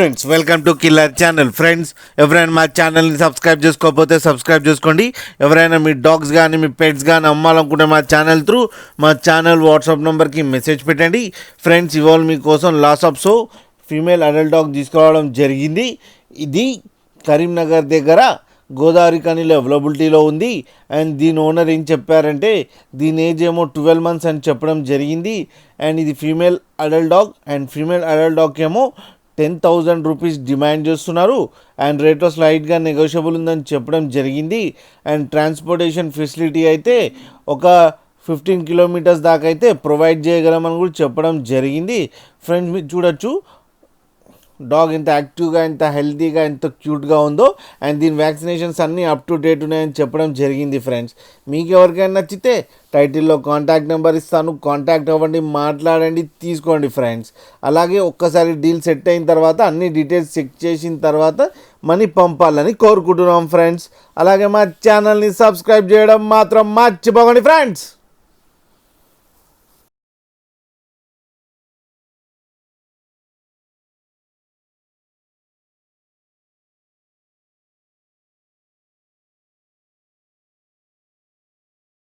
Friends, welcome to killer channel. Friends, ఎవరైనా మా ఛానల్ని సబ్స్క్రైబ్ చేసుకోకపోతే సబ్స్క్రైబ్ చేసుకోండి. ఎవరైనా మీ డాగ్స్ కానీ మీ పెట్స్ కానీ అమ్మాలనుకుంటే మా ఛానల్ త్రూ మా ఛానల్ వాట్సాప్ నెంబర్కి మెసేజ్ పెట్టండి. ఫ్రెండ్స్, ఇవాళ మీకోసం Lhasa apso female adult dog తీసుకురావడం జరిగింది. ఇది కరీంనగర్ దగ్గర గోదావరి ఖనిలో అవైలబిలిటీలో ఉంది. అండ్ దీని ఓనర్ ఏం చెప్పారంటే దీని ఏజ్ ఏమో 12 months అని చెప్పడం జరిగింది. అండ్ ఇది female adult dog. And female adult డాగ్కి ఏమో 10,000 రూపీస్ డిమాండ్ చేస్తున్నారు. అండ్ రేట్ స్లైట్గా నెగోషియబుల్ ఉందని చెప్పడం జరిగింది. అండ్ ట్రాన్స్పోర్టేషన్ ఫెసిలిటీ అయితే ఒక 15 kilometers దాకా అయితే ప్రొవైడ్ చేయగలమని కూడా చెప్పడం జరిగింది. ఫ్రెండ్స్, మీరు చూడొచ్చు డాగ్ ఎంత యాక్టివ్గా, ఎంత హెల్తీగా, ఎంత క్యూట్గా ఉందో. అండ్ దీని వ్యాక్సినేషన్స్ అన్నీ అప్ టు డేట్ ఉన్నాయని చెప్పడం జరిగింది. ఫ్రెండ్స్, మీకు ఎవరికైనా నచ్చితే టైటిల్లో కాంటాక్ట్ నెంబర్ ఇస్తాను, కాంటాక్ట్ అవ్వండి, మాట్లాడండి, తీసుకోండి. ఫ్రెండ్స్, అలాగే ఒక్కసారి డీల్ సెట్ అయిన తర్వాత అన్ని డీటెయిల్స్ చెక్ చేసిన తర్వాత మనీ పంపాలని కోరుకుంటున్నాం. ఫ్రెండ్స్, అలాగే మా ఛానల్ని సబ్స్క్రైబ్ చేయడం మాత్రం మర్చిపోకండి. ఫ్రెండ్స్.